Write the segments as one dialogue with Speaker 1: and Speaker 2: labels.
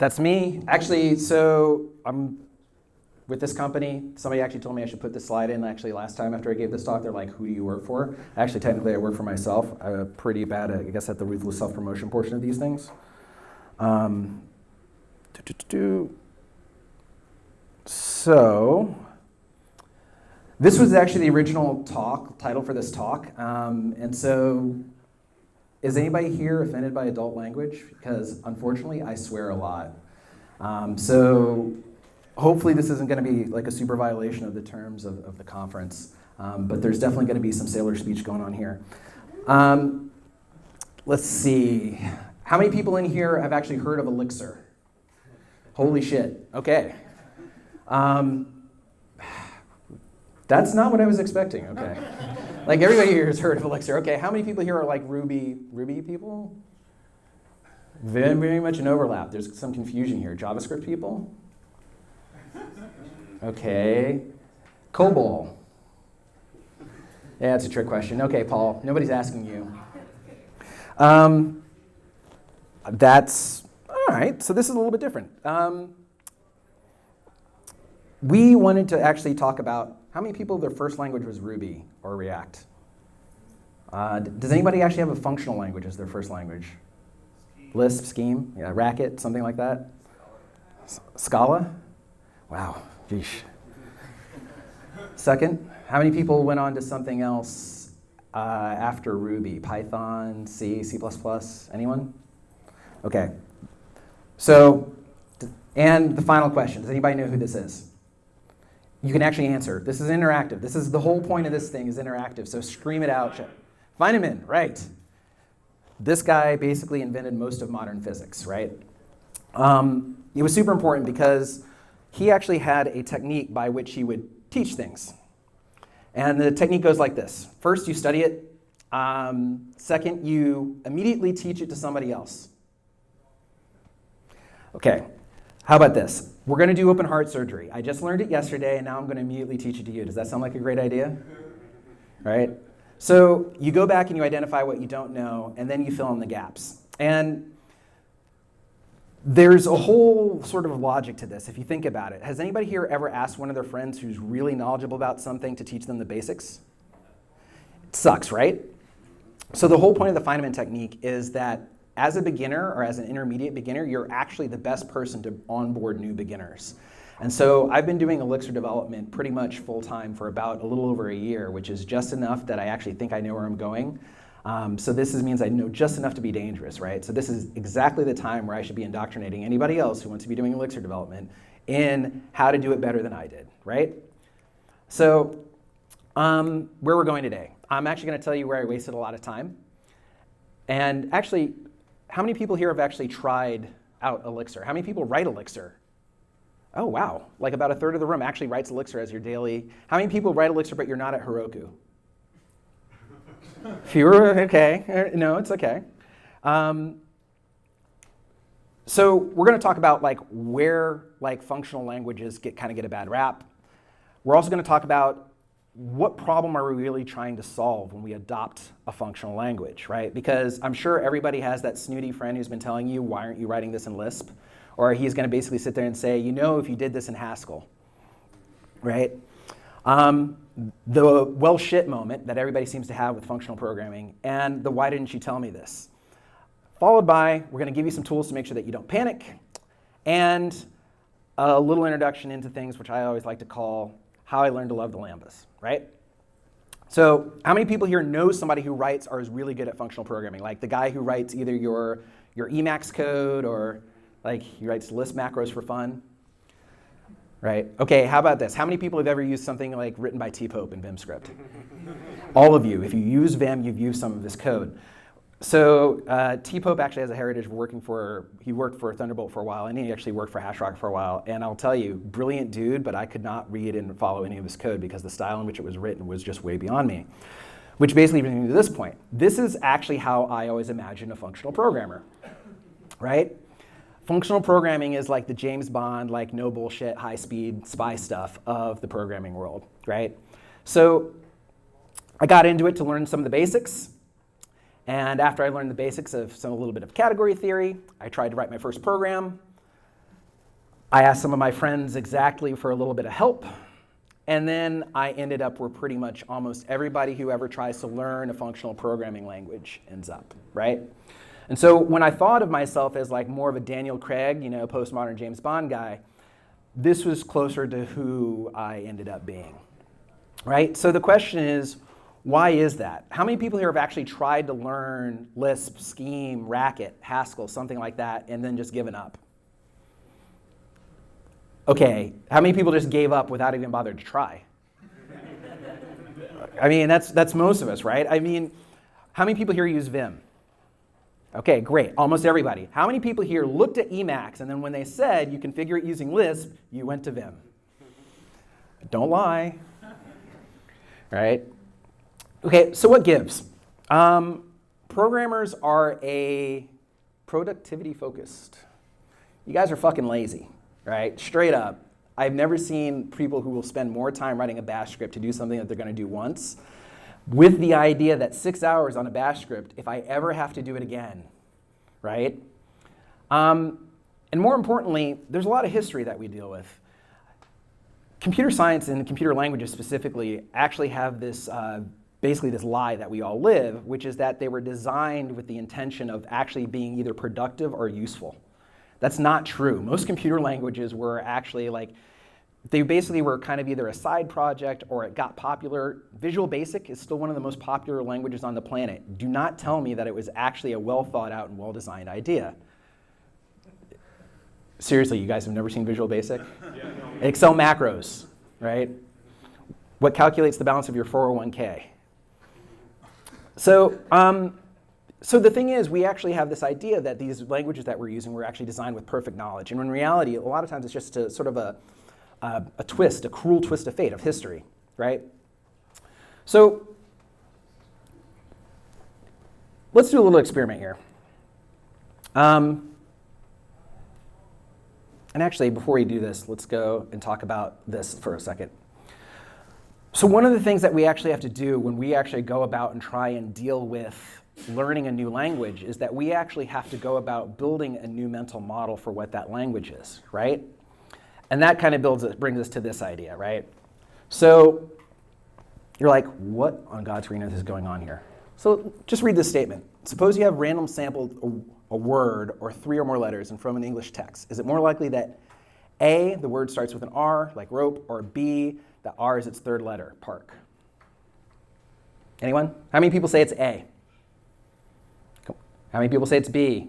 Speaker 1: That's me. Actually, so I'm with this company. Somebody actually told me I should put this slide in actually last time after I gave this talk. They're like, who do you work for? Actually, technically, I work for myself. I'm pretty bad at, I guess, at the ruthless self-promotion portion of these things. So this was actually the original title for this talk. And so is anybody here offended by adult language? Because unfortunately, I swear a lot. So hopefully this isn't going to be like a super violation of the terms of the conference. But there's definitely going to be some sailor speech going on here. Let's see. How many people in here have actually heard of Elixir? Holy shit. Okay. That's not what I was expecting, okay. Like everybody here has heard of Elixir. Okay, how many people here are like Ruby people? Very, very much an overlap. There's some confusion here. JavaScript people? Okay. COBOL. Yeah, that's a trick question. Okay, Paul, nobody's asking you. That's, all right, so this is a little bit different. We wanted to actually talk about how many people their first language was Ruby or React. Does anybody actually have a functional language as their first language? Lisp, Scheme, yeah, Racket, something like that? Scala? Wow, geesh. Second, how many people went on to something else after Ruby? Python, C, C++, anyone? Okay. So, and the final question, does anybody know who this is? You can actually answer. This is interactive. This is the whole point of this thing is interactive, so scream it out. Feynman, right. This guy basically invented most of modern physics, right? It was super important because he actually had a technique by which he would teach things. And the technique goes like this. First, you study it. Second, you immediately teach it to somebody else. Okay, how about this? We're going to do open heart surgery. I just learned it yesterday, and now I'm going to immediately teach it to you. Does that sound like a great idea? Right? So you go back and you identify what you don't know, and then you fill in the gaps. And there's a whole sort of logic to this, if you think about it. Has anybody here ever asked one of their friends who's really knowledgeable about something to teach them the basics? It sucks, right? So the whole point of the Feynman technique is that as a beginner or as an intermediate beginner, you're actually the best person to onboard new beginners. And so I've been doing Elixir development pretty much full-time for about a little over a year, which is just enough that I actually think I know where I'm going. So this means I know just enough to be dangerous, right? So this is exactly the time where I should be indoctrinating anybody else who wants to be doing Elixir development in how to do it better than I did, right? So where we're going today. I'm actually going to tell you where I wasted a lot of time. And actually, how many people here have actually tried out Elixir? How many people write Elixir? Oh, wow. Like about a third of the room actually writes Elixir as your daily. How many people write Elixir but you're not at Heroku? Fewer? Okay. No, it's okay. So we're going to talk about like where like functional languages get a bad rap. We're also going to talk about what problem are we really trying to solve when we adopt a functional language, right? Because I'm sure everybody has that snooty friend who's been telling you, why aren't you writing this in Lisp? Or he's going to basically sit there and say, you know, if you did this in Haskell, right? The well shit moment that everybody seems to have with functional programming, and the why didn't you tell me this? Followed by, we're going to give you some tools to make sure that you don't panic, and a little introduction into things which I always like to call how I learned to love the Lambdas, right? So how many people here know somebody who writes or is really good at functional programming? Like the guy who writes either your Emacs code or like he writes Lisp macros for fun, right? Okay, how about this? How many people have ever used something like written by T-Pope in Vim script? All of you. If you use Vim, you've used some of this code. So T-Pope actually has a heritage of he worked for Thunderbolt for a while, and he actually worked for HashRock for a while. And I'll tell you, brilliant dude, but I could not read and follow any of his code because the style in which it was written was just way beyond me. Which basically brings me to this point. This is actually how I always imagine a functional programmer, right? Functional programming is like the James Bond, like no bullshit, high-speed spy stuff of the programming world, right? So I got into it to learn some of the basics. And after I learned the basics of a little bit of category theory, I tried to write my first program. I asked some of my friends exactly for a little bit of help, and then I ended up where pretty much almost everybody who ever tries to learn a functional programming language ends up, right? And so when I thought of myself as like more of a Daniel Craig, postmodern James Bond guy, this was closer to who I ended up being, right? So the question is, why is that? How many people here have actually tried to learn Lisp, Scheme, Racket, Haskell, something like that, and then just given up? Okay, how many people just gave up without even bothering to try? I mean, that's most of us, right? I mean, how many people here use Vim? Okay, great, almost everybody. How many people here looked at Emacs and then when they said you configure it using Lisp, you went to Vim? Don't lie, right? Okay, so what gives? Programmers are productivity focused. You guys are fucking lazy, right? Straight up. I've never seen people who will spend more time writing a bash script to do something that they're going to do once with the idea that 6 hours on a bash script, if I ever have to do it again, right? And more importantly, there's a lot of history that we deal with. Computer science and computer languages specifically actually have this basically this lie that we all live, which is that they were designed with the intention of actually being either productive or useful. That's not true. Most computer languages were actually they basically were kind of either a side project or it got popular. Visual Basic is still one of the most popular languages on the planet. Do not tell me that it was actually a well thought out and well designed idea. Seriously, you guys have never seen Visual Basic? Yeah, no. Excel macros, right? What calculates the balance of your 401k? So the thing is, we actually have this idea that these languages that we're using were actually designed with perfect knowledge. And in reality, a lot of times it's just a sort of a twist, a cruel twist of fate, of history, right? So let's do a little experiment here. And actually, before we do this, let's go and talk about this for a second. So one of the things that we actually have to do when we actually go about and try and deal with learning a new language is that we actually have to go about building a new mental model for what that language is, right? And that kind of brings us to this idea, right? So you're like, what on God's green earth is going on here? So just read this statement. Suppose you have random sampled a word or 3 or more letters and from an English text. Is it more likely that A, the word starts with an R, like rope, or B, the R is its 3rd letter, park? Anyone? How many people say it's A? How many people say it's B?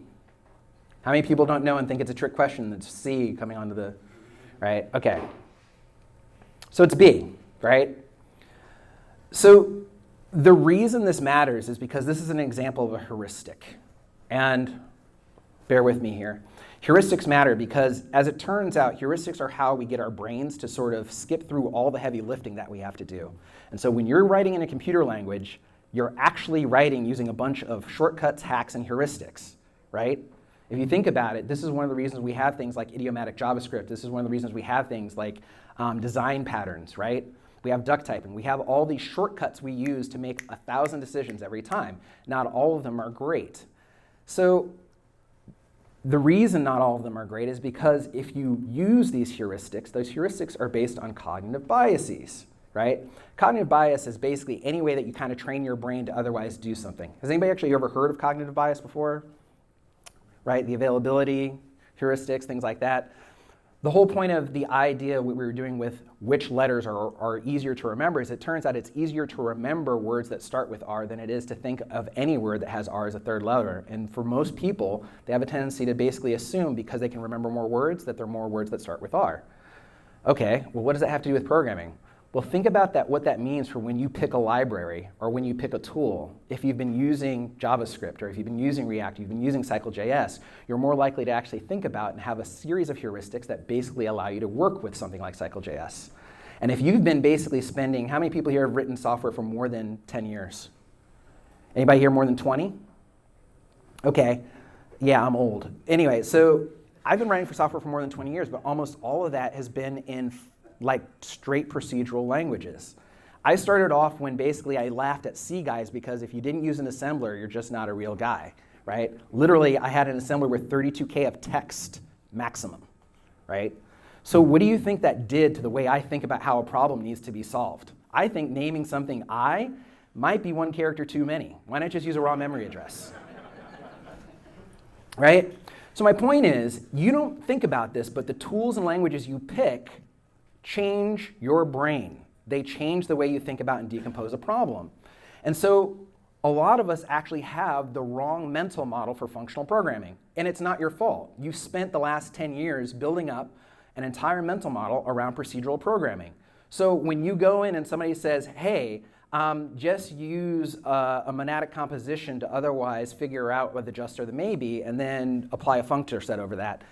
Speaker 1: How many people don't know and think it's a trick question? It's C coming onto the, right? Okay. So it's B, right? So the reason this matters is because this is an example of a heuristic. And bear with me here. Heuristics matter because, as it turns out, heuristics are how we get our brains to sort of skip through all the heavy lifting that we have to do. And so when you're writing in a computer language, you're actually writing using a bunch of shortcuts, hacks, and heuristics, right? If you think about it, this is one of the reasons we have things like idiomatic JavaScript. This is one of the reasons we have things like design patterns, right? We have duck typing. We have all these shortcuts we use to make 1,000 decisions every time. Not all of them are great. So the reason not all of them are great is because if you use these heuristics, those heuristics are based on cognitive biases, right? Cognitive bias is basically any way that you kind of train your brain to otherwise do something. Has anybody actually ever heard of cognitive bias before? Right, the availability, heuristics, things like that. The whole point of the idea what we were doing with which letters are easier to remember is it turns out it's easier to remember words that start with R than it is to think of any word that has R as a 3rd letter. And for most people, they have a tendency to basically assume because they can remember more words that there are more words that start with R. Okay, well what does that have to do with programming? Well, think about that, what that means for when you pick a library or when you pick a tool. If you've been using JavaScript or if you've been using React, you've been using Cycle.js, you're more likely to actually think about and have a series of heuristics that basically allow you to work with something like Cycle.js. And if you've been basically spending, how many people here have written software for more than 10 years? Anybody here more than 20? Okay, yeah, I'm old. Anyway, so I've been writing for software for more than 20 years, but almost all of that has been in like straight procedural languages. I started off when basically I laughed at C guys because if you didn't use an assembler, you're just not a real guy, right? Literally, I had an assembler with 32K of text maximum, right? So what do you think that did to the way I think about how a problem needs to be solved? I think naming something I might be one character too many. Why not just use a raw memory address? Right? So my point is, you don't think about this, but the tools and languages you pick change your brain. They change the way you think about and decompose a problem. And so a lot of us actually have the wrong mental model for functional programming. And it's not your fault. You spent the last 10 years building up an entire mental model around procedural programming. So when you go in and somebody says, hey, just use a monadic composition to otherwise figure out what the just or the may be, and then apply a functor set over that,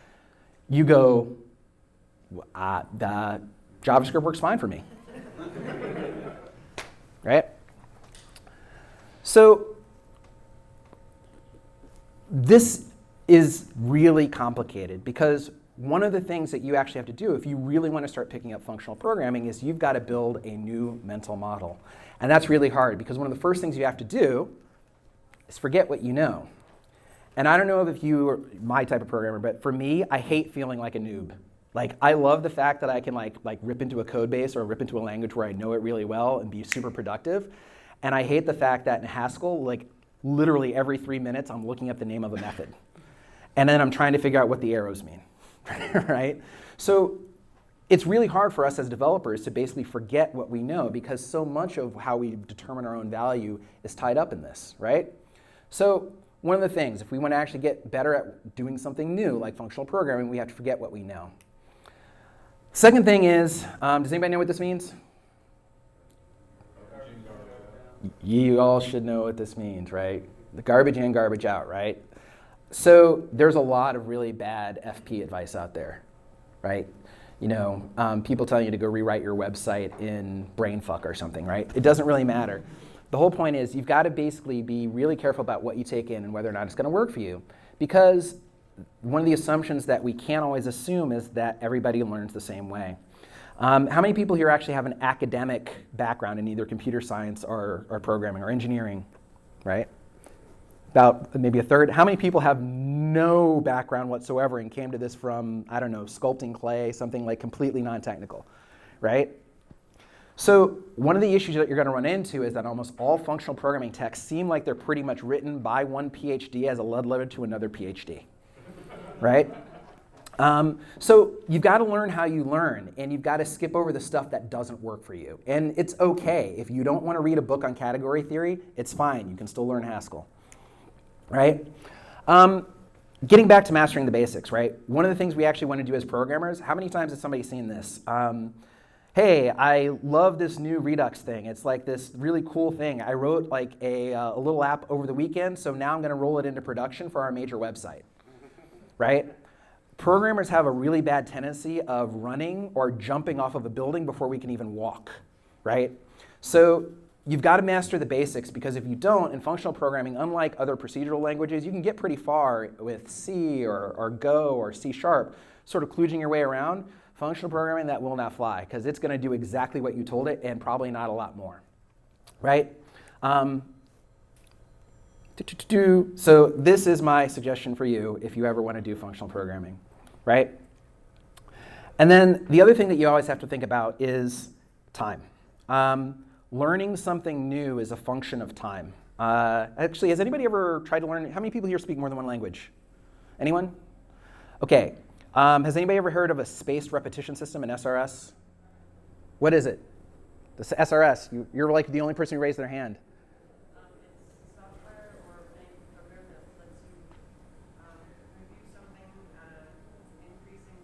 Speaker 1: you go, the JavaScript works fine for me. Right? So this is really complicated because one of the things that you actually have to do if you really want to start picking up functional programming is you've got to build a new mental model. And that's really hard because one of the first things you have to do is forget what you know. And I don't know if you are my type of programmer, but for me, I hate feeling like a noob. Like, I love the fact that I can like rip into a code base or rip into a language where I know it really well and be super productive. And I hate the fact that in Haskell, like literally every 3 minutes, I'm looking up the name of a method. And then I'm trying to figure out what the arrows mean, right? So it's really hard for us as developers to basically forget what we know because so much of how we determine our own value is tied up in this, right? So one of the things, if we want to actually get better at doing something new, like functional programming, we have to forget what we know. Second thing is, does anybody know what this means? You all should know what this means, right? The garbage in, garbage out, right? So there's a lot of really bad FP advice out there, right? You know, people telling you to go rewrite your website in brainfuck or something, right? It doesn't really matter. The whole point is you've got to basically be really careful about what you take in and whether or not it's going to work for you. Because one of the assumptions that we can't always assume is that everybody learns the same way. How many people here actually have an academic background in either computer science or programming or engineering, right? About maybe a third. How many people have no background whatsoever and came to this from, I don't know, sculpting clay, something like completely non-technical, right? So one of the issues that you're going to run into is that almost all functional programming texts seem like they're pretty much written by one PhD as a love letter to another PhD, right? So you've got to learn how you learn, and you've got to skip over the stuff that doesn't work for you. And it's okay. If you don't want to read a book on category theory, it's fine. You can still learn Haskell, right? Getting back to mastering the basics, right? One of the things we actually want to do as programmers, how many times has somebody seen this? Hey, I love this new Redux thing. It's like this really cool thing. I wrote like a little app over the weekend, so now I'm going to roll it into production for our major website, right? Programmers have a really bad tendency of running or jumping off of a building before we can even walk, right? So you've got to master the basics because if you don't, in functional programming, unlike other procedural languages, you can get pretty far with C or Go or C#, sort of kludging your way around. Functional programming, that will not fly because it's going to do exactly what you told it and probably not a lot more, right? So this is my suggestion for you if you ever want to do functional programming, right? And then the other thing that you always have to think about is time. Learning something new is a function of time. Actually, has anybody ever tried to learn? How many people here speak more than one language? Anyone? Okay. Has anybody ever heard of a spaced repetition system, an SRS? What is it? The SRS. You're like the only person who raised their hand.
Speaker 2: It's software or a program that lets you review something at an increasing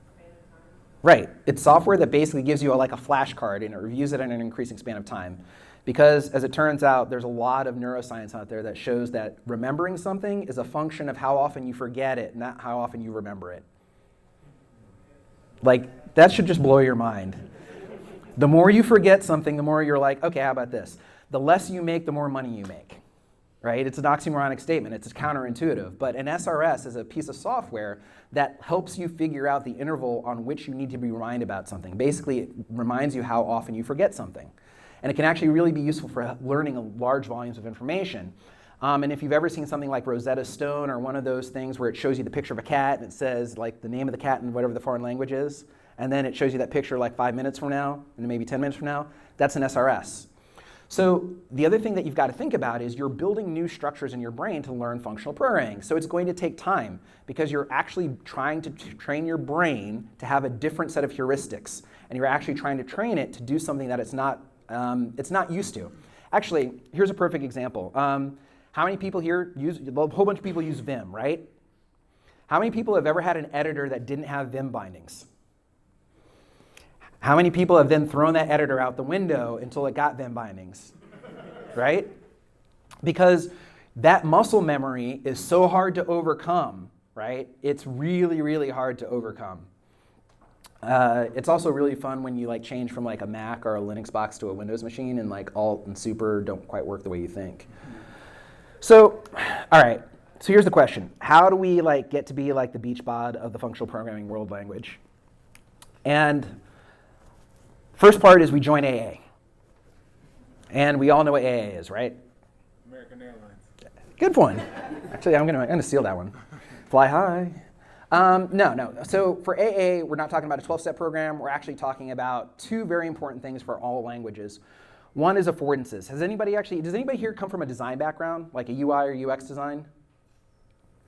Speaker 2: span of time.
Speaker 1: Right. It's software that basically gives you like a flashcard and it reviews it in an increasing span of time. Because as it turns out, there's a lot of neuroscience out there that shows that remembering something is a function of how often you forget it, not how often you remember it. Like, that should just blow your mind. The more you forget something, the more you're like, okay, how about this? The less you make, the more money you make. Right? It's an oxymoronic statement. It's counterintuitive. But an SRS is a piece of software that helps you figure out the interval on which you need to be reminded about something. Basically, it reminds you how often you forget something. And it can actually really be useful for learning large volumes of information. And if you've ever seen something like Rosetta Stone or one of those things where it shows you the picture of a cat and it says like the name of the cat in whatever the foreign language is, and then it shows you that picture like 5 minutes from now, and then maybe 10 minutes from now, that's an SRS. So the other thing that you've got to think about is you're building new structures in your brain to learn functional programming. So it's going to take time because you're actually trying to train your brain to have a different set of heuristics. And you're actually trying to train it to do something that it's not used to. Actually, here's a perfect example. How many people here a whole bunch of people use Vim, right? How many people have ever had an editor that didn't have Vim bindings? How many people have then thrown that editor out the window until it got Vim bindings, right? Because that muscle memory is so hard to overcome, right? It's really, really hard to overcome. It's also really fun when you like change from like a Mac or a Linux box to a Windows machine and like Alt and Super don't quite work the way you think. So, all right. So here's the question: how do we like get to be like the beach bod of the functional programming world language? And first part is we join AA. And we all know what AA is, right?
Speaker 3: American Airlines.
Speaker 1: Good one. Actually, I'm gonna steal that one. Fly high. No. So for AA, we're not talking about a 12-step program. We're actually talking about two very important things for all languages. One is affordances. Does anybody here come from a design background, like a UI or UX design?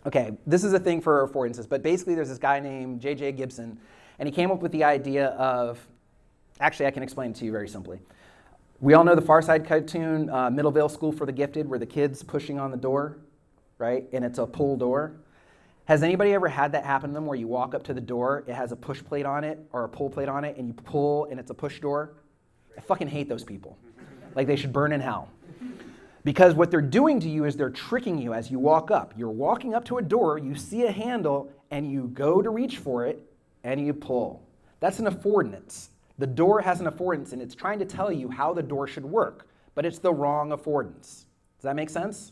Speaker 1: Okay, this is a thing for affordances, but basically there's this guy named J.J. Gibson, and he came up with the idea of, actually I can explain it to you very simply. We all know the Far Side cartoon, Middlevale School for the Gifted, where the kid's pushing on the door, right, and it's a pull door. Has anybody ever had that happen to them where you walk up to the door, it has a push plate on it, or a pull plate on it, and you pull and it's a push door? I fucking hate those people. Like they should burn in hell. Because what they're doing to you is they're tricking you as you walk up. You're walking up to a door, you see a handle, and you go to reach for it, and you pull. That's an affordance. The door has an affordance, and it's trying to tell you how the door should work, but it's the wrong affordance. Does that make sense?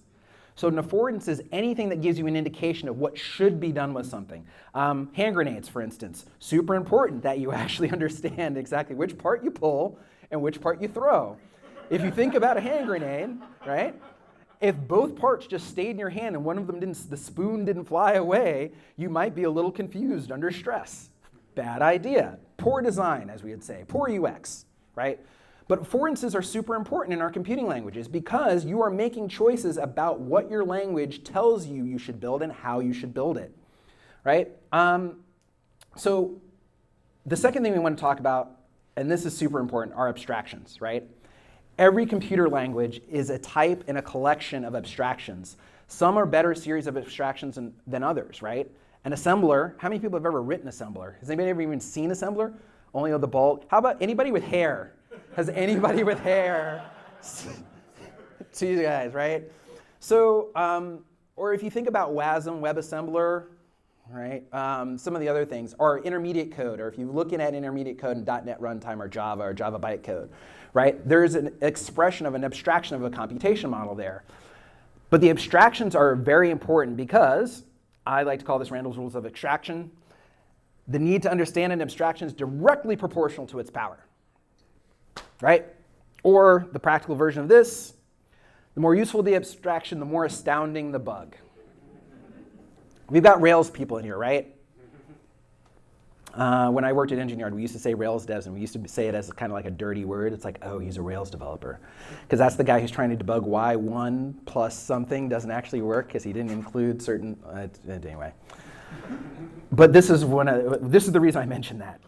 Speaker 1: So an affordance is anything that gives you an indication of what should be done with something. Hand grenades, for instance. Super important that you actually understand exactly which part you pull and which part you throw. If you think about a hand grenade, right? If both parts just stayed in your hand and one of them the spoon didn't fly away, you might be a little confused under stress. Bad idea. Poor design, as we would say. Poor UX, right? But affordances are super important in our computing languages because you are making choices about what your language tells you you should build and how you should build it, right? So the second thing we want to talk about, and this is super important, are abstractions, right? Every computer language is a type and a collection of abstractions. Some are better series of abstractions than others, right? An assembler, how many people have ever written assembler? Has anybody ever even seen assembler? Only on the bulk. How about anybody with hair? Has anybody with hair? See you guys, right? So, or if you think about WASM, WebAssembler, right? Some of the other things, or intermediate code, or if you're looking at intermediate code in .NET Runtime or Java bytecode, right? There's an expression of an abstraction of a computation model there. But the abstractions are very important because I like to call this Randall's rules of abstraction. The need to understand an abstraction is directly proportional to its power, right? Or the practical version of this, the more useful the abstraction, the more astounding the bug. We've got Rails people in here, right? When I worked at Engineering, we used to say Rails devs, and we used to say it as kind of like a dirty word. It's like, oh, he's a Rails developer. Because that's the guy who's trying to debug why 1 plus something doesn't actually work because he didn't include certain, anyway. But this is the reason I mentioned that.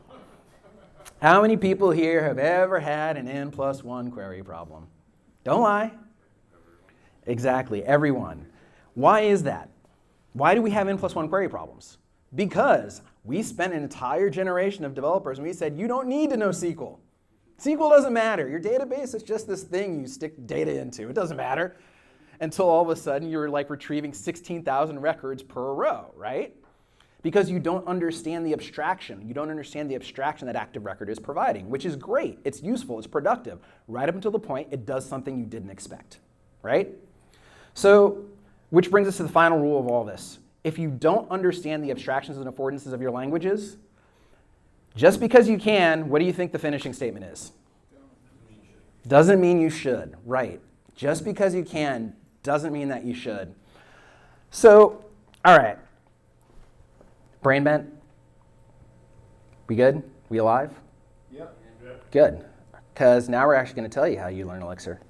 Speaker 1: How many people here have ever had an n+1 query problem? Don't lie. Exactly, everyone. Why is that? Why do we have n+1 query problems? Because we spent an entire generation of developers and we said, you don't need to know SQL. SQL doesn't matter. Your database is just this thing you stick data into. It doesn't matter. Until all of a sudden you're like retrieving 16,000 records per row, right? Because you don't understand the abstraction. You don't understand the abstraction that Active Record is providing, which is great. It's useful. It's productive. Right up until the point it does something you didn't expect, right? So, which brings us to the final rule of all this. If you don't understand the abstractions and affordances of your languages, just because you can, what do you think the finishing statement is? Doesn't mean you should, right. Just because you can Doesn't mean that you should. So, all right. Brain bent? We good? We alive?
Speaker 3: Yep.
Speaker 1: Good. Because now we're actually going to tell you how you learn Elixir.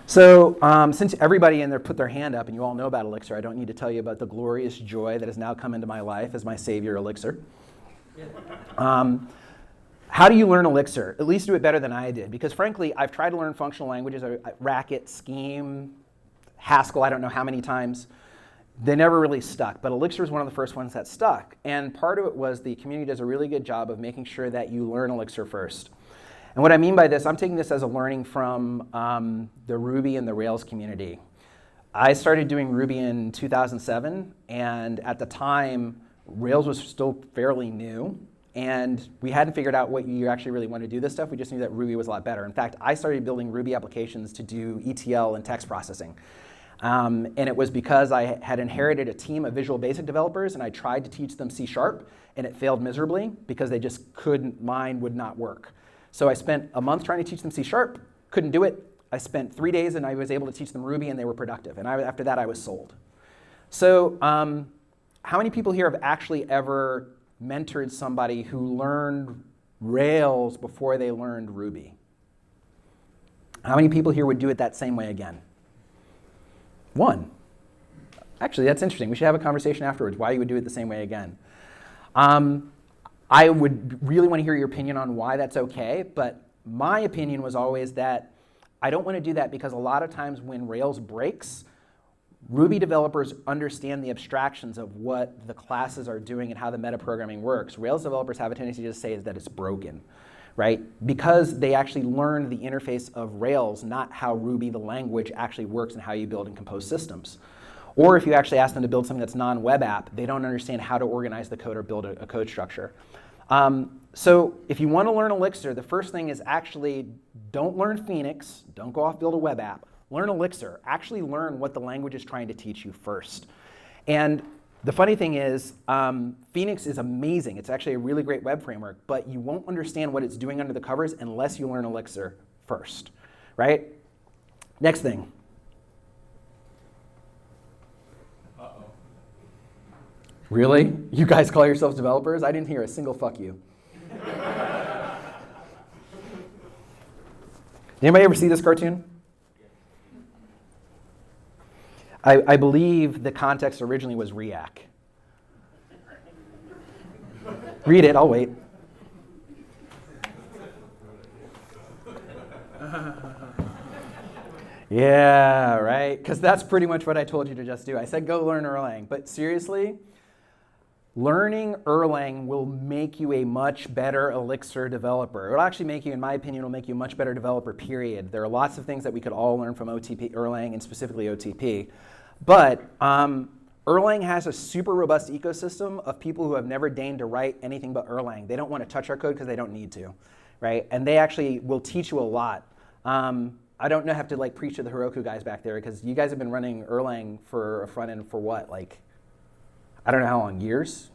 Speaker 1: So since everybody in there put their hand up and you all know about Elixir, I don't need to tell you about the glorious joy that has now come into my life as my savior, Elixir. How do you learn Elixir? At least do it better than I did. Because frankly, I've tried to learn functional languages, Racket, Scheme, Haskell, I don't know how many times. They never really stuck. But Elixir is one of the first ones that stuck. And part of it was the community does a really good job of making sure that you learn Elixir first. And what I mean by this, I'm taking this as a learning from the Ruby and the Rails community. I started doing Ruby in 2007, and at the time, Rails was still fairly new, and we hadn't figured out what you actually really want to do this stuff. We just knew that Ruby was a lot better. In fact, I started building Ruby applications to do ETL and text processing. And it was because I had inherited a team of Visual Basic developers, and I tried to teach them C#, and it failed miserably because they just couldn't, mine would not work. So I spent a month trying to teach them C#, couldn't do it. I spent 3 days and I was able to teach them Ruby and they were productive. And after that, I was sold. So how many people here have actually ever mentored somebody who learned Rails before they learned Ruby? How many people here would do it that same way again? One. Actually, that's interesting. We should have a conversation afterwards why you would do it the same way again. I would really want to hear your opinion on why that's okay, but my opinion was always that I don't want to do that because a lot of times when Rails breaks, Ruby developers understand the abstractions of what the classes are doing and how the metaprogramming works. Rails developers have a tendency to just say that it's broken, right? Because they actually learned the interface of Rails, not how Ruby, the language, actually works and how you build and compose systems. Or if you actually ask them to build something that's non-web app, they don't understand how to organize the code or build a code structure. So if you want to learn Elixir, the first thing is actually don't learn Phoenix, don't go off build a web app. Learn Elixir. Actually learn what the language is trying to teach you first. And the funny thing is, Phoenix is amazing. It's actually a really great web framework, but you won't understand what it's doing under the covers unless you learn Elixir first, right? Next thing. Really? You guys call yourselves developers? I didn't hear a single fuck you. Did anybody ever see this cartoon? I believe the context originally was React. Read it, I'll wait. Yeah, right? Because that's pretty much what I told you to just do. I said go learn Erlang, but seriously, learning Erlang will make you a much better Elixir developer. It'll actually make you, in my opinion, it'll make you a much better developer, period. There are lots of things that we could all learn from OTP, Erlang, and specifically OTP. But Erlang has a super robust ecosystem of people who have never deigned to write anything but Erlang. They don't want to touch our code because they don't need to, right? And they actually will teach you a lot. I don't have to like preach to the Heroku guys back there because you guys have been running Erlang for a front end for what, like, I don't know how long, years?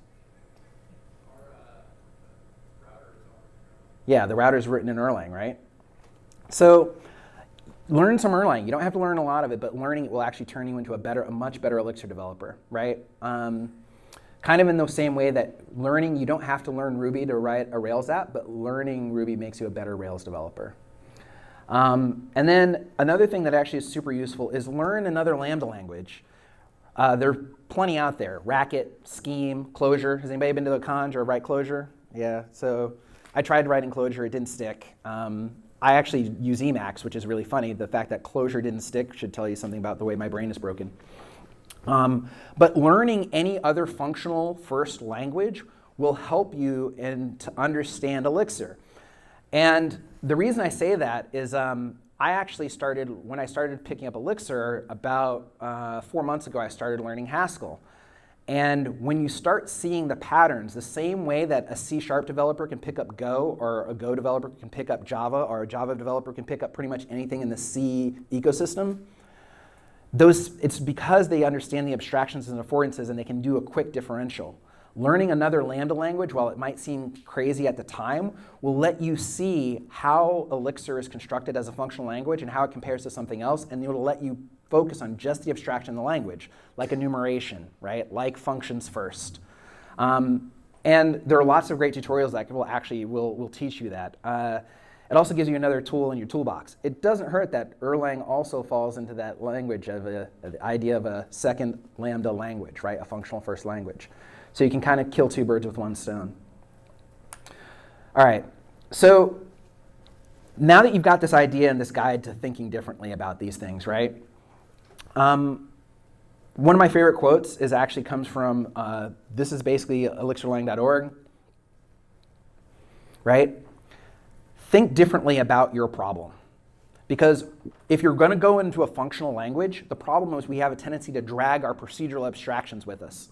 Speaker 1: Yeah, the router's written in Erlang, right? So learn some Erlang. You don't have to learn a lot of it, but learning it will actually turn you into a much better Elixir developer, right? Kind of in the same way that learning, you don't have to learn Ruby to write a Rails app, but learning Ruby makes you a better Rails developer. And then another thing that actually is super useful is learn another Lambda language. There are plenty out there. Racket, Scheme, Clojure. Has anybody been to the Conj or write Clojure? Yeah, so I tried writing Clojure, it didn't stick. I actually use Emacs, which is really funny. The fact that Clojure didn't stick should tell you something about the way my brain is broken. But learning any other functional first language will help you to understand Elixir. And the reason I say that is I actually started, when I started picking up Elixir, about 4 months ago, I started learning Haskell. And when you start seeing the patterns, the same way that a C# developer can pick up Go, or a Go developer can pick up Java, or a Java developer can pick up pretty much anything in the C ecosystem, it's because they understand the abstractions and affordances and they can do a quick differential. Learning another Lambda language, while it might seem crazy at the time, will let you see how Elixir is constructed as a functional language and how it compares to something else, and it will let you focus on just the abstraction of the language, like enumeration, right? Like functions first. And there are lots of great tutorials that will teach you that. It also gives you another tool in your toolbox. It doesn't hurt that Erlang also falls into that language of the idea of a second Lambda language, right? A functional first language. So you can kind of kill two birds with one stone. All right, so now that you've got this idea and this guide to thinking differently about these things, right? One of my favorite quotes comes from, this is basically elixirlang.org, right? Think differently about your problem. Because if you're going to go into a functional language, the problem is we have a tendency to drag our procedural abstractions with us.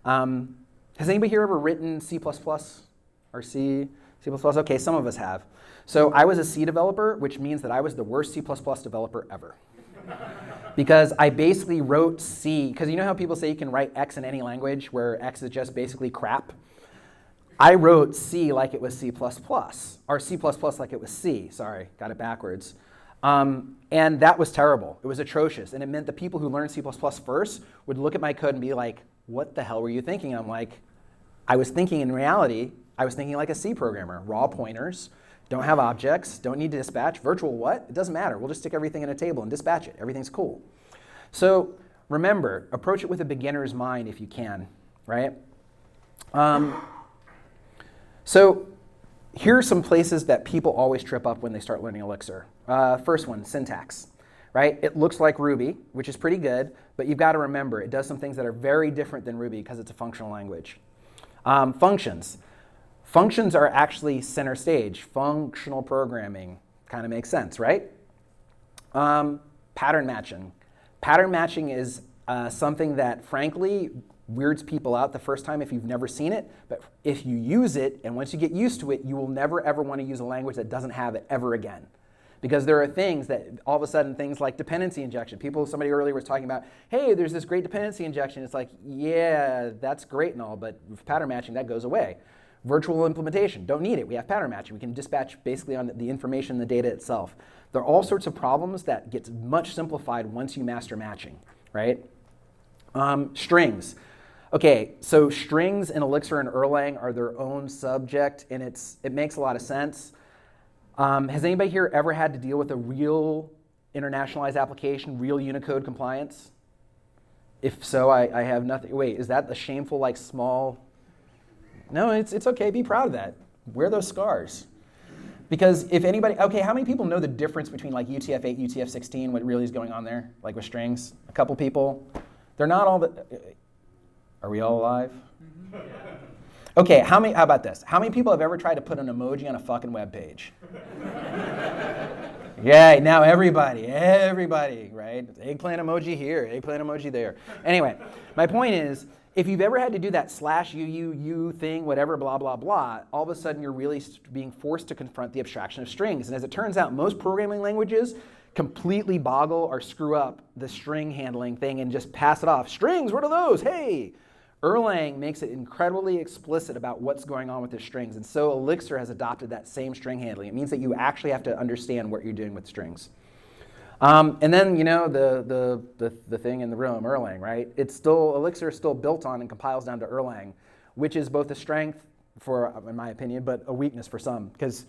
Speaker 1: Has anybody here ever written C++ or C++? Okay, some of us have. So I was a C developer, which means that I was the worst C++ developer ever. Because I basically wrote C, because you know how people say you can write X in any language where X is just basically crap? I wrote C like it was C++, or C++ like it was C. Sorry, got it backwards. And that was terrible. It was atrocious. And it meant the people who learned C++ first would look at my code and be like, what the hell were you thinking? And I'm like, I was thinking in reality, I was thinking like a C programmer. Raw pointers, don't have objects, don't need to dispatch. Virtual what? It doesn't matter. We'll just stick everything in a table and dispatch it. Everything's cool. So remember, approach it with a beginner's mind if you can, right? So here are some places that people always trip up when they start learning Elixir. First one, syntax, right? It looks like Ruby, which is pretty good, but you've got to remember it does some things that are very different than Ruby because it's a functional language. Functions. Functions are actually center stage. Functional programming kind of makes sense, right? Pattern matching. Pattern matching is something that, frankly, weirds people out the first time if you've never seen it, but if you use it, and once you get used to it, you will never ever want to use a language that doesn't have it ever again. Because there are things that, all of a sudden, things like dependency injection. Somebody earlier was talking about, hey, there's this great dependency injection. It's like, yeah, that's great and all, but with pattern matching, that goes away. Virtual implementation, don't need it. We have pattern matching. We can dispatch basically on the information, the data itself. There are all sorts of problems that get much simplified once you master matching, right? Strings. Okay, so strings in Elixir and Erlang are their own subject, and it makes a lot of sense. Has anybody here ever had to deal with a real internationalized application, real Unicode compliance? If so, I have nothing. Wait, is that the shameful, like, small? No, it's okay. Be proud of that. Wear those scars. Because if anybody, okay, how many people know the difference between like UTF-8, UTF-16, what really is going on there, like with strings? A couple people. They're not all the. Are we all alive? Okay, how about this? How many people have ever tried to put an emoji on a fucking web page? Yeah, now everybody, right? Eggplant emoji here, eggplant emoji there. Anyway, my point is, if you've ever had to do that /UU thing, whatever, blah, blah, blah, all of a sudden you're really being forced to confront the abstraction of strings. And as it turns out, most programming languages completely boggle or screw up the string handling thing and just pass it off. Strings, what are those? Hey! Erlang makes it incredibly explicit about what's going on with the strings. And so Elixir has adopted that same string handling. It means that you actually have to understand what you're doing with strings. And then, you know, the thing in the room, Erlang, right? Elixir is still built on and compiles down to Erlang, which is both a strength for, in my opinion, but a weakness for some, because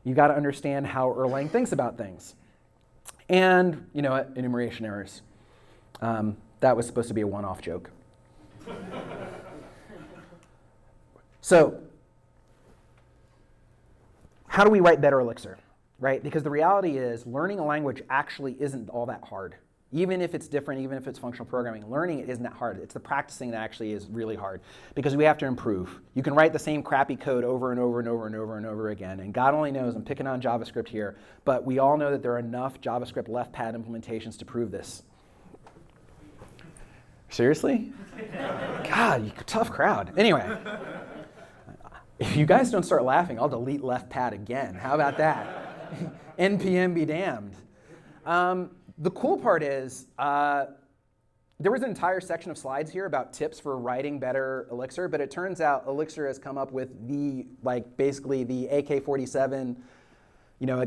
Speaker 1: you've got to understand how Erlang thinks about things. And, you know what, enumeration errors. That was supposed to be a one-off joke. So, how do we write better Elixir? Right? Because the reality is learning a language actually isn't all that hard. Even if it's different, even if it's functional programming, learning it isn't that hard. It's the practicing that actually is really hard because we have to improve. You can write the same crappy code over and over and over and over and over again. And God only knows, I'm picking on JavaScript here, but we all know that there are enough JavaScript left pad implementations to prove this. Seriously? God, you tough crowd. Anyway, if you guys don't start laughing, I'll delete left pad again. How about that? NPM be damned. The cool part is there was an entire section of slides here about tips for writing better Elixir, but it turns out Elixir has come up with basically the AK-47,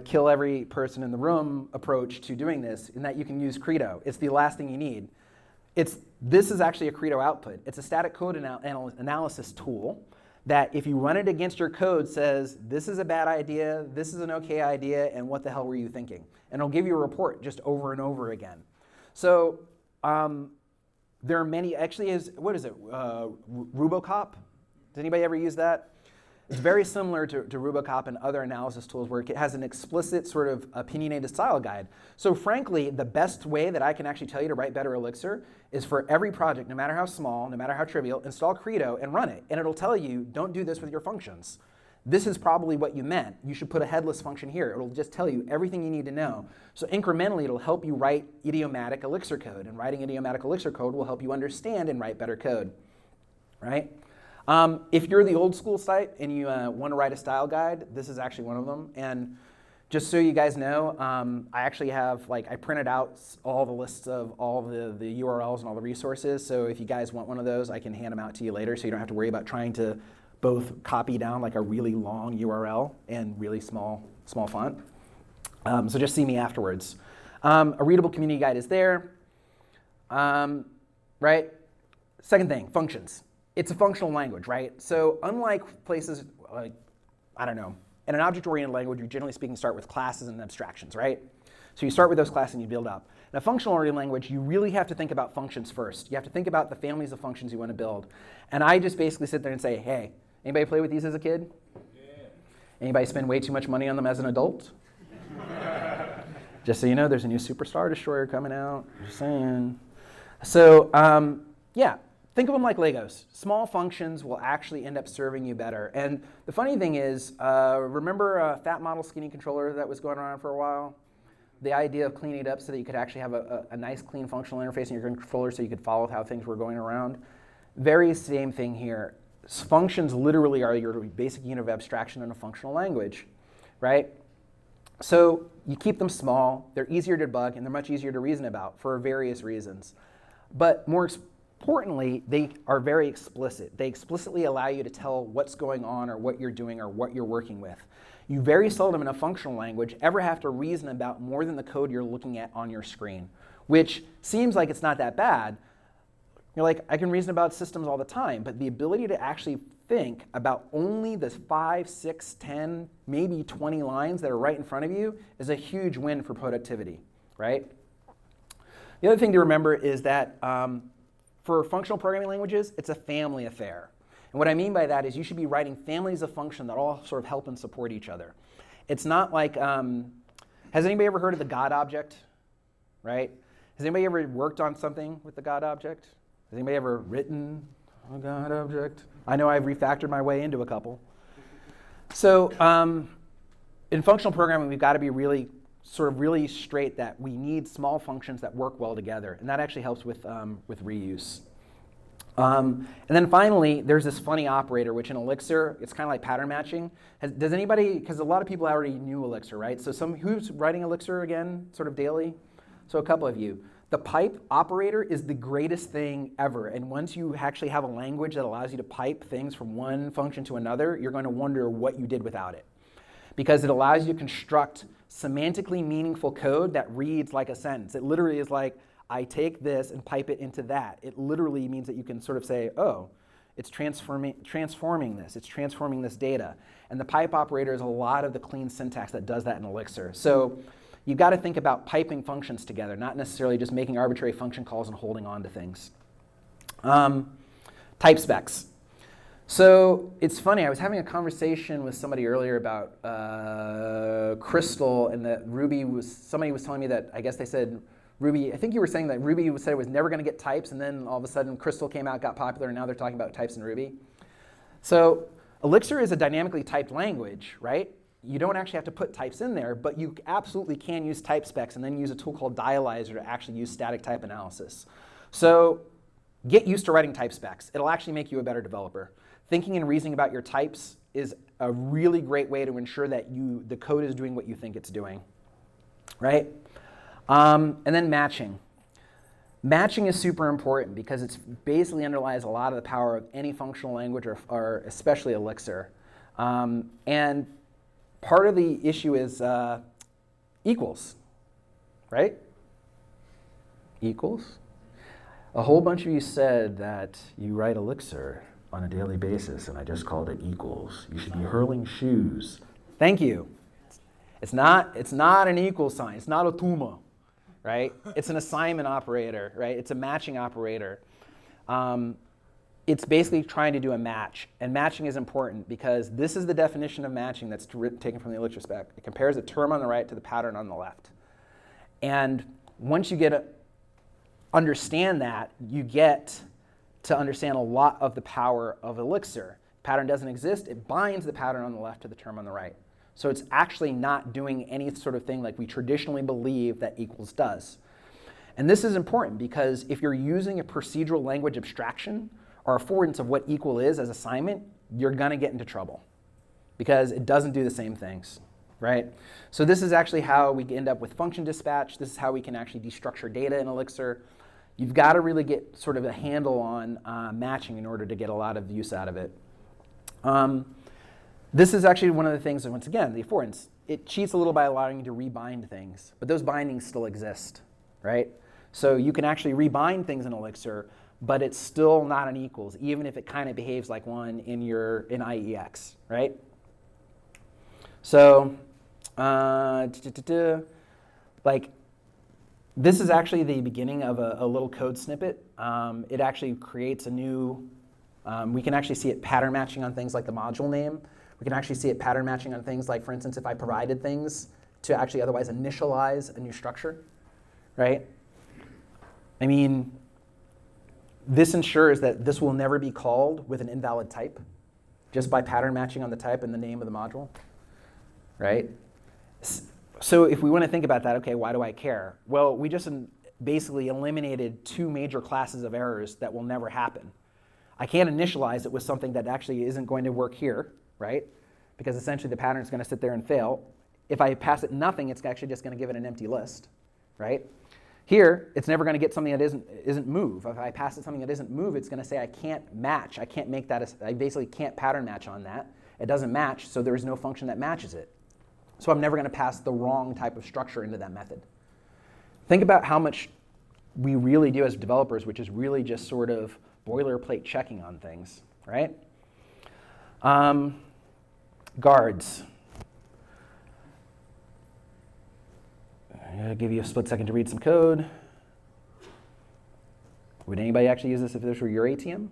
Speaker 1: kill every person in the room approach to doing this, in that you can use Credo. It's the last thing you need. This is actually a Credo output. It's a static code analysis tool that if you run it against your code says, this is a bad idea, this is an okay idea, and what the hell were you thinking? And it'll give you a report just over and over again. So there are many, actually, what is it, Rubocop? Does anybody ever use that? It's very similar to Rubocop and other analysis tools where it has an explicit sort of opinionated style guide. So frankly, the best way that I can actually tell you to write better Elixir is for every project, no matter how small, no matter how trivial, install Credo and run it. And it'll tell you, don't do this with your functions. This is probably what you meant. You should put a headless function here. It'll just tell you everything you need to know. So incrementally, it'll help you write idiomatic Elixir code. And writing idiomatic Elixir code will help you understand and write better code, right? If you're the old school site and you want to write a style guide, this is actually one of them. And just so you guys know, I actually have, I printed out all the lists of all the URLs and all the resources. So if you guys want one of those, I can hand them out to you later so you don't have to worry about trying to both copy down a really long URL and really small font. So just see me afterwards. A readable community guide is there, right? Second thing, functions. It's a functional language, right? So unlike places like, I don't know, in an object-oriented language, you generally speaking start with classes and abstractions, right? So you start with those classes and you build up. In a functional-oriented language, you really have to think about functions first. You have to think about the families of functions you want to build. And I just basically sit there and say, hey, anybody play with these as a kid? Yeah. Anybody spend way too much money on them as an adult? Just so you know, there's a new Superstar Destroyer coming out. Just saying. So, yeah. Think of them like Legos. Small functions will actually end up serving you better. And the funny thing is, remember a fat model skinny controller that was going around for a while? The idea of cleaning it up so that you could actually have a nice clean functional interface in your controller so you could follow how things were going around. Very same thing here. Functions literally are your basic unit of abstraction in a functional language, right? So you keep them small, they're easier to debug, and they're much easier to reason about for various reasons. But more importantly, they are very explicit. They explicitly allow you to tell what's going on or what you're doing or what you're working with. You very seldom in a functional language ever have to reason about more than the code you're looking at on your screen, which seems like it's not that bad. You're like, I can reason about systems all the time, but the ability to actually think about only the 5, 6, 10, maybe 20 lines that are right in front of you is a huge win for productivity, right? The other thing to remember is that for functional programming languages, it's a family affair. And what I mean by that is you should be writing families of functions that all sort of help and support each other. It's not like, has anybody ever heard of the God object, right? Has anybody ever worked on something with the God object? Has anybody ever written a God object? I know I've refactored my way into a couple. So in functional programming, we've got to be really straight that we need small functions that work well together, and that actually helps with reuse. And then finally, there's this funny operator, which in Elixir, it's kind of like pattern matching. Does anybody, because a lot of people already knew Elixir, right? So who's writing Elixir again, sort of daily? So a couple of you. The pipe operator is the greatest thing ever, and once you actually have a language that allows you to pipe things from one function to another, you're going to wonder what you did without it. Because it allows you to construct semantically meaningful code that reads like a sentence. It literally is like, I take this and pipe it into that. It literally means that you can sort of say, oh, it's transforming this. It's transforming this data. And the pipe operator is a lot of the clean syntax that does that in Elixir. So you've got to think about piping functions together, not necessarily just making arbitrary function calls and holding on to things. Type specs. So it's funny, I was having a conversation with somebody earlier about Crystal, and that somebody was telling me that, I guess they said Ruby, I think you were saying that Ruby said it was never going to get types, and then all of a sudden Crystal came out, got popular, and now they're talking about types in Ruby. So Elixir is a dynamically typed language, right? You don't actually have to put types in there, but you absolutely can use type specs and then use a tool called Dialyzer to actually use static type analysis. So get used to writing type specs. It'll actually make you a better developer. Thinking and reasoning about your types is a really great way to ensure that the code is doing what you think it's doing, right? And then matching. Matching is super important because it basically underlies a lot of the power of any functional language or especially Elixir. And part of the issue is equals, right? Equals. A whole bunch of you said that you write Elixir on a daily basis, and I just called it equals. You should be hurling shoes. Thank you. It's not an equal sign. It's not a tuma, right? It's an assignment operator, right? It's a matching operator. It's basically trying to do a match, and matching is important because this is the definition of matching that's taken from the Elixir spec. It compares the term on the right to the pattern on the left. And once you understand that, you get to understand a lot of the power of Elixir. Pattern doesn't exist. It binds the pattern on the left to the term on the right. So it's actually not doing any sort of thing like we traditionally believe that equals does. And this is important because if you're using a procedural language abstraction or affordance of what equal is as assignment, you're going to get into trouble because it doesn't do the same things, right? So this is actually how we end up with function dispatch. This is how we can actually destructure data in Elixir. You've got to really get sort of a handle on matching in order to get a lot of use out of it. This is actually one of the things, and once again, the affordance. It cheats a little by allowing you to rebind things, but those bindings still exist, right? So you can actually rebind things in Elixir, but it's still not an equals, even if it kind of behaves like one in IEX, right? So, like, this is actually the beginning of a little code snippet. It actually creates a new, we can actually see it pattern matching on things like the module name. We can actually see it pattern matching on things like, for instance, if I provided things to actually otherwise initialize a new structure, right? I mean, this ensures that this will never be called with an invalid type just by pattern matching on the type and the name of the module, right? So if we want to think about that, okay, why do I care? Well, we just basically eliminated two major classes of errors that will never happen. I can't initialize it with something that actually isn't going to work here, right? Because essentially the pattern is going to sit there and fail. If I pass it nothing, it's actually just going to give it an empty list, right? Here, it's never going to get something that isn't move. If I pass it something that isn't move, it's going to say I can't match. I can't make that. I basically can't pattern match on that. It doesn't match, so there is no function that matches it. So I'm never going to pass the wrong type of structure into that method. Think about how much we really do as developers, which is really just sort of boilerplate checking on things, right? Guards. I'll give you a split second to read some code. Would anybody actually use this if this were your ATM?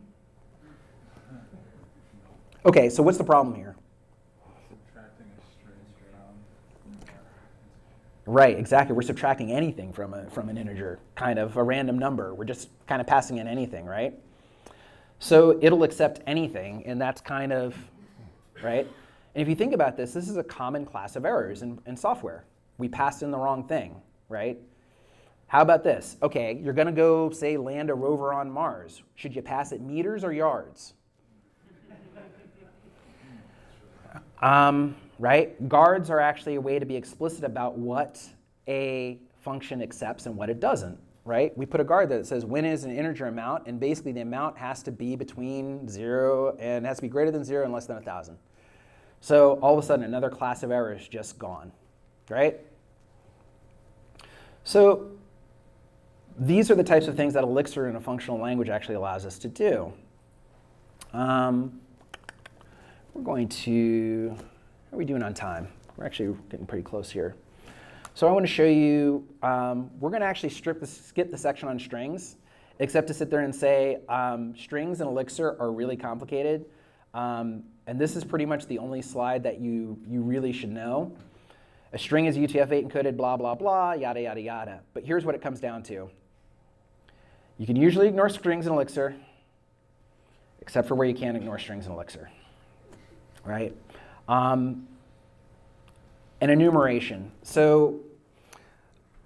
Speaker 1: Okay, so what's the problem here?
Speaker 3: Subtracting a string from
Speaker 1: Right, exactly. We're subtracting anything from an integer, kind of a random number. We're just kind of passing in anything, right? So it'll accept anything, and that's kind of, right? And if you think about this, this is a common class of errors in software. We passed in the wrong thing, right? How about this? Okay, you're going to go, say, land a rover on Mars. Should you pass it meters or yards? Right? Guards are actually a way to be explicit about what a function accepts and what it doesn't, right? We put a guard that says when is an integer amount, and basically the amount has to be between 0 and has to be greater than 0 and less than 1,000. So all of a sudden, another class of error is just gone, right? So these are the types of things that Elixir in a functional language actually allows us to do. We're going to, how are we doing on time? We're actually getting pretty close here. So I want to show you, we're going to actually skip the section on strings, except to sit there and say strings in Elixir are really complicated. And this is pretty much the only slide that you really should know. A string is UTF-8 encoded, blah, blah, blah, yada, yada, yada. But here's what it comes down to. You can usually ignore strings in Elixir, except for where you can't ignore strings in Elixir, right? And enumeration. So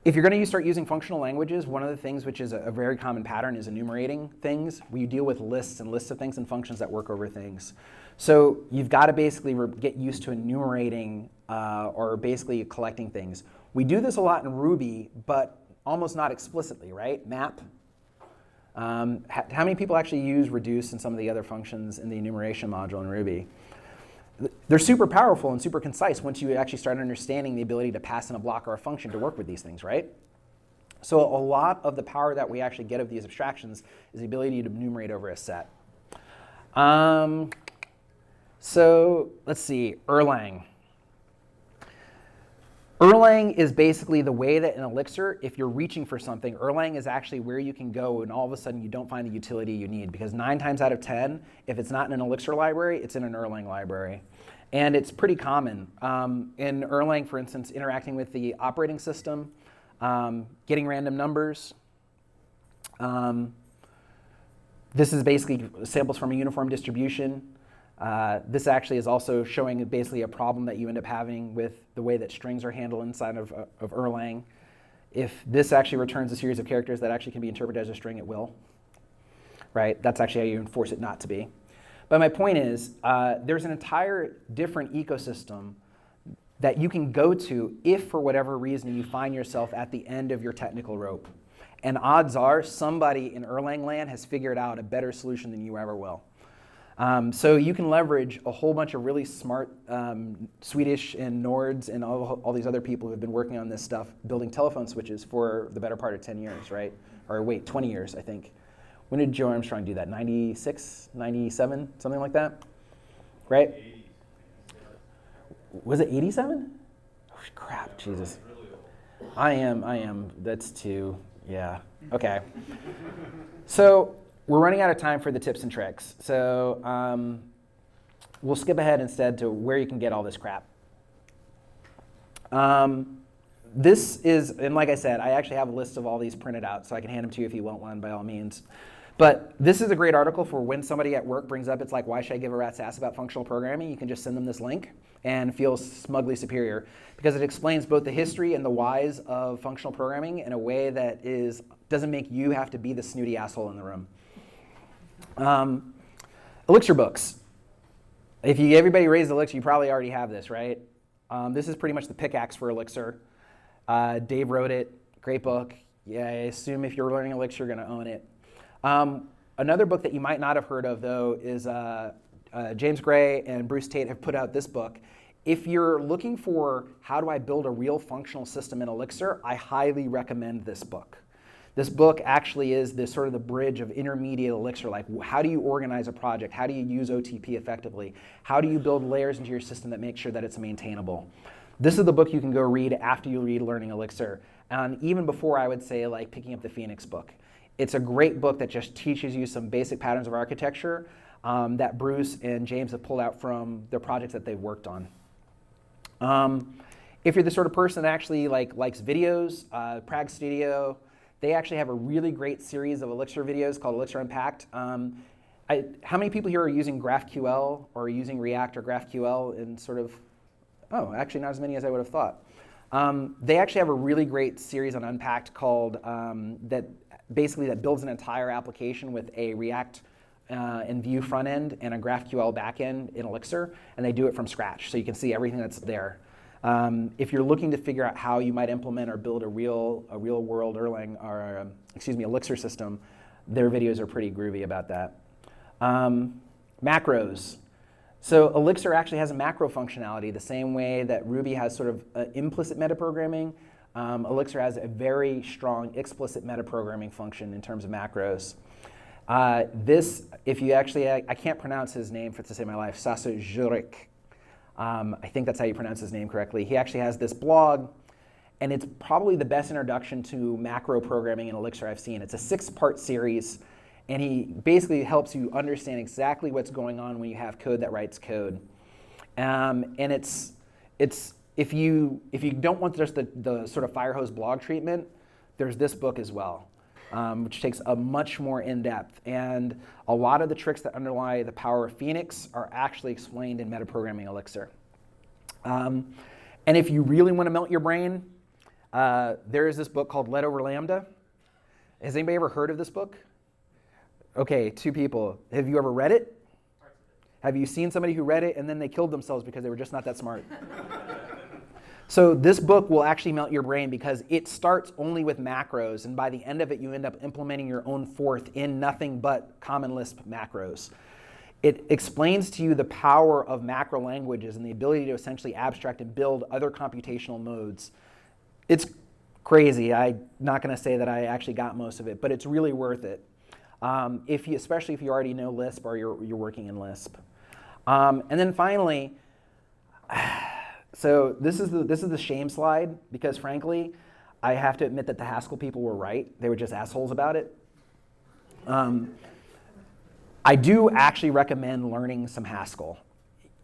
Speaker 1: if you're going to start using functional languages, one of the things which is a very common pattern is enumerating things. We deal with lists and lists of things and functions that work over things. So you've got to basically get used to enumerating or basically collecting things. We do this a lot in Ruby, but almost not explicitly, right? Map, How many people actually use reduce and some of the other functions in the enumeration module in Ruby? They're super powerful and super concise once you actually start understanding the ability to pass in a block or a function to work with these things, right? So a lot of the power that we actually get of these abstractions is the ability to enumerate over a set. So let's see, Erlang. Erlang is basically the way that in Elixir, if you're reaching for something, Erlang is actually where you can go and all of a sudden you don't find the utility you need, because 9 times out of 10, if it's not in an Elixir library, it's in an Erlang library. And it's pretty common. In Erlang, for instance, interacting with the operating system, getting random numbers. This is basically samples from a uniform distribution. This actually is also showing basically a problem that you end up having with the way that strings are handled inside of Erlang. If this actually returns a series of characters that actually can be interpreted as a string, it will. Right? That's actually how you enforce it not to be. But my point is, there's an entire different ecosystem that you can go to if, for whatever reason, you find yourself at the end of your technical rope. And odds are somebody in Erlang land has figured out a better solution than you ever will. So you can leverage a whole bunch of really smart Swedish and Nords and all these other people who have been working on this stuff, building telephone switches for the better part of 10 years, right? Or wait, 20 years, I think. When did Joe Armstrong do that? 96, 97, something like that? Right? Was it 87? Oh, crap, Jesus. I am, that's too, yeah, okay. So we're running out of time for the tips and tricks. So we'll skip ahead instead to where you can get all this crap. This is, and like I said, I actually have a list of all these printed out, so I can hand them to you if you want one, by all means. But this is a great article for when somebody at work brings up, it's like, why should I give a rat's ass about functional programming? You can just send them this link and feel smugly superior, because it explains both the history and the whys of functional programming in a way that doesn't make you have to be the snooty asshole in the room. Elixir books. If everybody raised Elixir, you probably already have this, right? This is pretty much the pickaxe for Elixir. Dave wrote it, great book. Yeah, I assume if you're learning Elixir, you're going to own it. Another book that you might not have heard of, though, is James Gray and Bruce Tate have put out this book. If you're looking for how do I build a real functional system in Elixir, I highly recommend this book. This book actually is this sort of the bridge of intermediate Elixir, like how do you organize a project? How do you use OTP effectively? How do you build layers into your system that make sure that it's maintainable? This is the book you can go read after you read Learning Elixir, and even before, I would say, like picking up the Phoenix book. It's a great book that just teaches you some basic patterns of architecture that Bruce and James have pulled out from their projects that they've worked on. If you're the sort of person that actually likes videos, Prague Studio, they actually have a really great series of Elixir videos called Elixir Unpacked. How many people here are using GraphQL or using React or GraphQL in sort of, oh, actually not as many as I would have thought. They actually have a really great series on Unpacked called, that builds an entire application with a React and Vue front end and a GraphQL backend in Elixir, and they do it from scratch, so you can see everything that's there. If you're looking to figure out how you might implement or build a real world Erlang or Elixir system, their videos are pretty groovy about that. Macros. So Elixir actually has a macro functionality the same way that Ruby has sort of implicit metaprogramming. Elixir has a very strong explicit metaprogramming function in terms of macros. If you actually, I can't pronounce his name for to save my life, Sasa Jurek. I think that's how you pronounce his name correctly. He actually has this blog, and it's probably the best introduction to macro programming in Elixir I've seen. It's a 6-part series, and he basically helps you understand exactly what's going on when you have code that writes code. And it's if you don't want just the sort of fire hose blog treatment, there's this book as well, which takes a much more in-depth. And a lot of the tricks that underlie the power of Phoenix are actually explained in metaprogramming Elixir. And if you really want to melt your brain, there is this book called Let Over Lambda. Has anybody ever heard of this book? Okay, 2 people. Have you ever read it? Have you seen somebody who read it and then they killed themselves because they were just not that smart? So this book will actually melt your brain because it starts only with macros, and by the end of it, you end up implementing your own fourth in nothing but Common Lisp macros. It explains to you the power of macro languages and the ability to essentially abstract and build other computational modes. It's crazy. I'm not going to say that I actually got most of it, but it's really worth it. Especially if you already know Lisp or you're working in Lisp. And then finally, so this is the shame slide, because frankly, I have to admit that the Haskell people were right. They were just assholes about it. I do actually recommend learning some Haskell,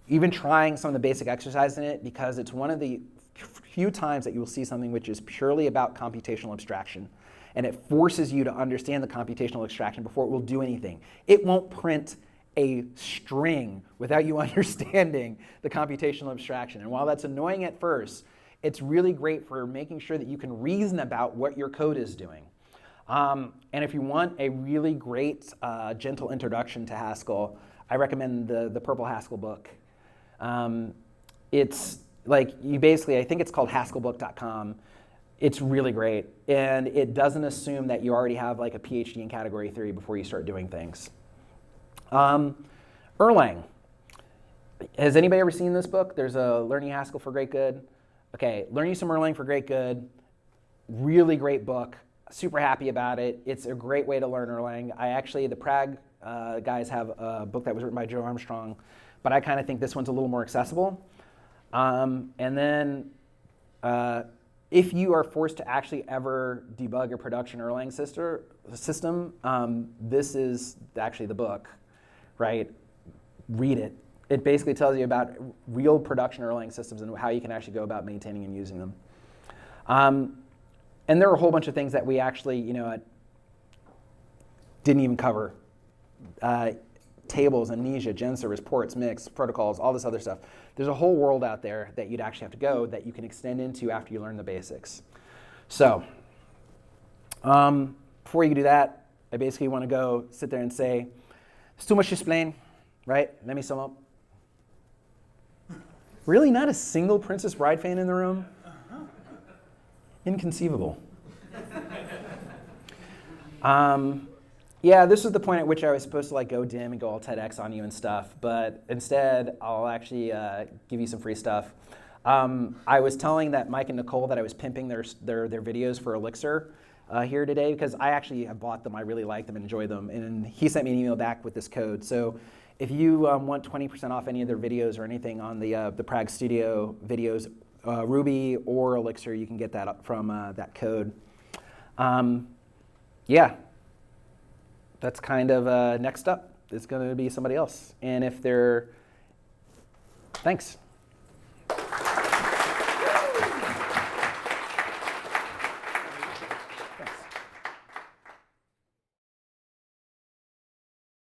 Speaker 1: even trying some of the basic exercises in it, because it's one of the few times that you will see something which is purely about computational abstraction. And it forces you to understand the computational abstraction before it will do anything. It won't print a string without you understanding the computational abstraction. And while that's annoying at first, it's really great for making sure that you can reason about what your code is doing. And if you want a really great, gentle introduction to Haskell, I recommend the Purple Haskell book. It's like, I think it's called haskellbook.com. It's really great. And it doesn't assume that you already have like a PhD in category theory before you start doing things. Erlang. Has anybody ever seen this book? There's a Learning Haskell for Great Good. Okay, Learning Some Erlang for Great Good. Really great book. Super happy about it. It's a great way to learn Erlang. The Prague guys have a book that was written by Joe Armstrong, but I kind of think this one's a little more accessible. And then if you are forced to actually ever debug a production Erlang system, this is actually the book, right? Read it. It basically tells you about real production Erlang systems and how you can actually go about maintaining and using them. And there are a whole bunch of things that we actually, didn't even cover. Tables, amnesia, gen service, ports, mix, protocols, all this other stuff. There's a whole world out there that you'd actually have to go that you can extend into after you learn the basics. So, before you do that, I basically want to go sit there and say, it's too much to explain, right? Let me sum up. Really, not a single Princess Bride fan in the room? Inconceivable. Yeah, this was the point at which I was supposed to go dim and go all TEDx on you and stuff, but instead I'll actually give you some free stuff. I was telling that Mike and Nicole that I was pimping their videos for Elixir here today, because I actually have bought them. I really like them and enjoy them, and he sent me an email back with this code. So if you want 20% off any of their videos or anything on the Prague Studio videos, Ruby or Elixir, you can get that up from that code. Yeah, that's kind of next up. It's going to be somebody else. And if they're, thanks.